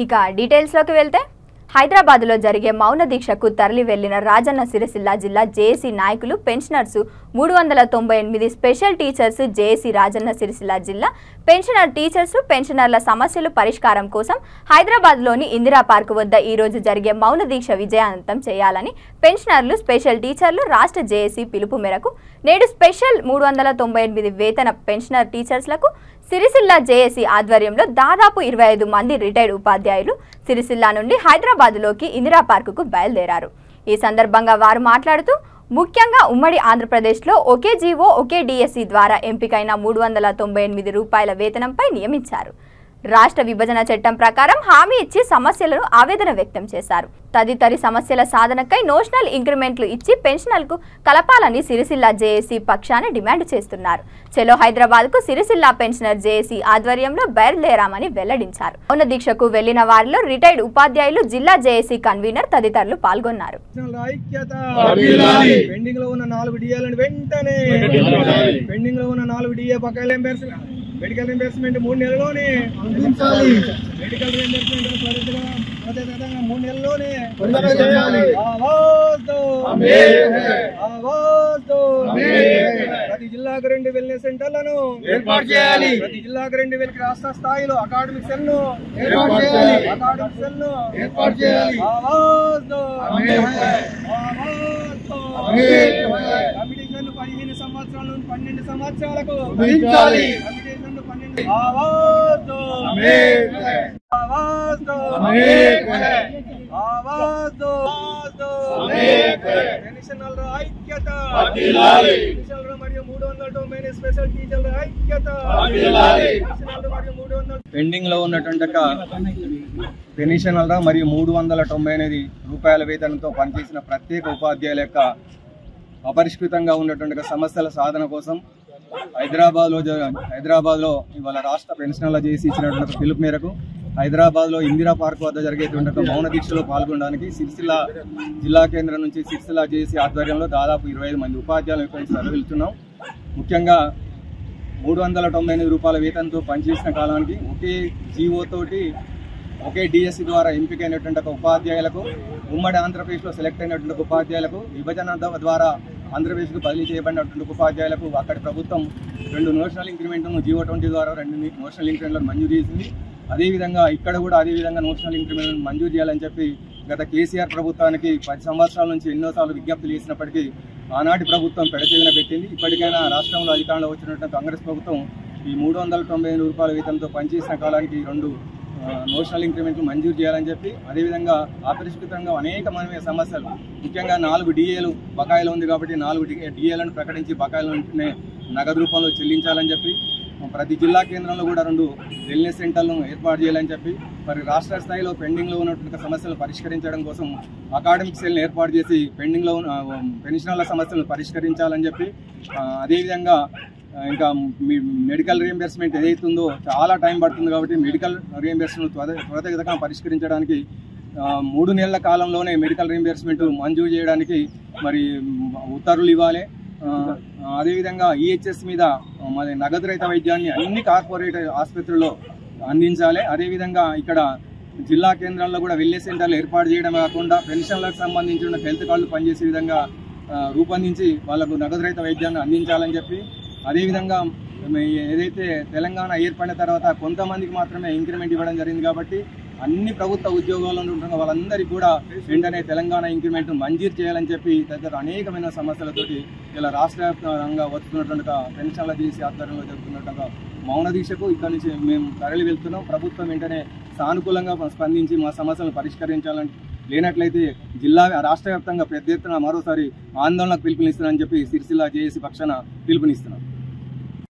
ఇక డీటెయిల్స్ లోకి వెళ్తే హైదరాబాద్ లో జరిగే మౌన దీక్షకు తరలి వెళ్లిన రాజన్న సిరిసిల్ల జిల్లా జేఏసీ నాయకులు pensioners 398 special teachers JAC Rajanna Sircilla జిల్లా పెన్షనర్ టీచర్స్ పెన్షనర్ల సమస్యలు పరిష్కారం కోసం హైదరాబాద్ లోని ఇందిరా పార్క్ వద్ద ఈ రోజు జరిగే మౌన దీక్ష విజయవంతం చేయాలని పెన్షనర్లు స్పెషల్ టీచర్లు రాష్ట్ర జేఏసీ పిలుపు మేరకు నేడు స్పెషల్ 398 వేతన పెన్షనర్ టీచర్స్లకు సిరిసిల్ల జేఏసీ ఆధ్వర్యంలో దాదాపు 25 మంది రిటైర్డ్ ఉపాధ్యాయులు సిరిసిల్ల నుండి హైదరాబాద్లోకి ఇందిరా పార్కుకు బయలుదేరారు. ఈ సందర్భంగా వారు మాట్లాడుతూ ముఖ్యంగా ఉమ్మడి ఆంధ్రప్రదేశ్లో ఒకే జీవో ఒకే డిఎస్సి ద్వారా ఎంపికైన 398 రూపాయల వేతనంపై నియమించారు. రాష్ట్ర విభజన చట్టం ప్రకారం హామీ ఇచ్చి సమస్యలను ఆవేదన వ్యక్తం చేశారు. తదితరి సమస్యల సాధనకై నోషనల్ ఇంక్రిమెంట్లు ఇచ్చి పెన్షనర్లకు కలపాలని సిరిసిల్ల జేఏసీ పక్షాన డిమాండ్ చేస్తున్నారు. చెలో హైదరాబాద్కు సిరిసిల్ల పెన్షనర్ జేఏసీ ఆధ్వర్యంలో బయలుదేరామని వెల్లడించారు. మౌన దీక్షకు వెళ్లిన వారిలో రిటైర్డ్ ఉపాధ్యాయులు, జిల్లా జేఏసీ కన్వీనర్ తదితరులు పాల్గొన్నారు. మెడికల్ రీయింబర్స్మెంట్ 3 నెలల్లోనే అందించాలి. మెడికల్ రీయింబర్స్మెంట్ త్వరితగా 3 నెలల్లోనే చేయాలి. ప్రతి జిల్లాకు 2 వెల్నెస్ సెంటర్లను ఏర్పాటు చేయాలి. ప్రతి జిల్లాకు 2 వెల్కి రాష్ట్ర స్థాయిలో అకాడమిక్ సెల్ ను ఏర్పాటు చేయాలి. కమిటీలను 15 సంవత్సరాల నుండి 12 సంవత్సరాలకు పెంచాలి. పెండింగ్ లో ఉన్నటువంటి పెన్షనర్ల మరియు 398 రూపాయల వేతనంతో పనిచేసిన ప్రత్యేక ఉపాధ్యాయుల యొక్క అపరిష్కృతంగా ఉన్నటువంటి సమస్యల సాధన కోసం హైదరాబాద్ లో ఇవాళ రాష్ట్ర పెన్షనర్ల చేసి ఇచ్చినటువంటి పిలుపు మేరకు హైదరాబాద్ లో ఇందిరా పార్క్ వద్ద జరిగేటువంటి మౌన దీక్షలో పాల్గొనడానికి సిరిసిల్ల జిల్లా కేంద్రం నుంచి సిరిసిల్ల జేఏసీ ఆధ్వర్యంలో దాదాపు 25 మంది ఉపాధ్యాయులు తరలిస్తున్నాం. ముఖ్యంగా 398 రూపాయల వేతనంతో పనిచేసిన కాలానికి ఒకే జీవో తోటి ఒకే డిఎస్సి ద్వారా ఎంపికైనటువంటి ఉపాధ్యాయులకు, ఉమ్మడి ఆంధ్రప్రదేశ్లో సెలెక్ట్ అయినటువంటి ఉపాధ్యాయులకు, విభజన ద్వారా ఆంధ్రప్రదేశ్కు బదిలీ చేయబడినటువంటి ఉపాధ్యాయులకు అక్కడి ప్రభుత్వం 2 నోషనల్ ఇంక్రిమెంట్లను జీవో 20 ద్వారా 2 నోషనల్ ఇంక్రిమెంట్లను మంజూరు చేసింది. అదేవిధంగా ఇక్కడ కూడా అదేవిధంగా నోషనల్ ఇంక్రిమెంట్లను మంజూరు చేయాలని చెప్పి గత కేసీఆర్ ప్రభుత్వానికి 10 సంవత్సరాల నుంచి ఎన్నోసార్లు విజ్ఞప్తులు చేసినప్పటికీ ఆనాటి ప్రభుత్వం పెడచెవిన పెట్టింది. ఇప్పటికైనా రాష్ట్రంలో అధికారంలో వచ్చినటువంటి కాంగ్రెస్ ప్రభుత్వం ఈ 398 రూపాయల వేతనంతో పనిచేసిన కాలానికి 2 నోషనల్ ఇంక్రిమెంట్లు మంజూరు చేయాలని చెప్పి, అదేవిధంగా అపరిష్కృతంగా అనేకమైన సమస్యలు, ముఖ్యంగా 4 డిఏలు బకాయిలు ఉంది కాబట్టి 4 డిఏలను ప్రకటించి బకాయిల వెంటనే నగదు రూపంలో చెల్లించాలని చెప్పి, ప్రతి జిల్లా కేంద్రంలో కూడా 2 వెల్నెస్ సెంటర్లను ఏర్పాటు చేయాలని చెప్పి, మరి రాష్ట్ర స్థాయిలో పెండింగ్లో ఉన్నటువంటి సమస్యలు పరిష్కరించడం కోసం అకాడమిక్ సెల్ని ఏర్పాటు చేసి పెండింగ్లో ఉన్న పెన్షనర్ల సమస్యలను పరిష్కరించాలని చెప్పి, అదేవిధంగా ఇంకా మెడికల్ రీయింబర్స్మెంట్ ఏదైతుందో చాలా టైం పడుతుంది కాబట్టి మెడికల్ రీయింబర్స్మెంట్ త్వరితగతిన పరిష్కరించడానికి 3 నెలల కాలంలోనే మెడికల్ రీయింబర్స్మెంట్ మంజూరు చేయడానికి మరి ఉత్తర్వులు ఇవ్వాలి. అదేవిధంగా ఈహెచ్ఎస్ మీద మరి నగదు రహిత వైద్యాన్ని అన్ని కార్పొరేట్ ఆసుపత్రుల్లో అందించాలి. అదేవిధంగా ఇక్కడ జిల్లా కేంద్రాల్లో కూడా వెల్నెస్ సెంటర్లు ఏర్పాటు చేయడం కాకుండా పెన్షన్లకు సంబంధించిన హెల్త్ కార్డులు పనిచేసే విధంగా రూపొందించి వాళ్లకు నగదు రహిత వైద్యాన్ని అందించాలని చెప్పి, అదేవిధంగా ఏదైతే తెలంగాణ ఏర్పడిన తర్వాత కొంతమందికి మాత్రమే ఇంక్రిమెంట్ ఇవ్వడం జరిగింది కాబట్టి అన్ని ప్రభుత్వ ఉద్యోగాల్లో ఉంటున్న వాళ్ళందరికీ కూడా వెంటనే తెలంగాణ ఇంక్రిమెంట్ మంజూరు చేయాలని చెప్పి తదితర అనేకమైన సమస్యలతోటి ఇలా రాష్ట్ర వ్యాప్తంగా వస్తున్నటువంటి పెన్షన్ల చేసి ఆధ్వర్యంలో జరుగుతున్నట్టుగా మౌన దీక్షకు ఇక్కడ నుంచి మేము తరలి వెళ్తున్నాం. ప్రభుత్వం వెంటనే సానుకూలంగా స్పందించి మా సమస్యలను పరిష్కరించాలని, లేనట్లయితే రాష్ట్ర వ్యాప్తంగా పెద్ద ఎత్తున మరోసారి ఆందోళనకు పిలుపునిస్తున్నామని చెప్పి సిరిసిల్ల జేఏసీ పక్షాన పిలుపునిస్తున్నాం.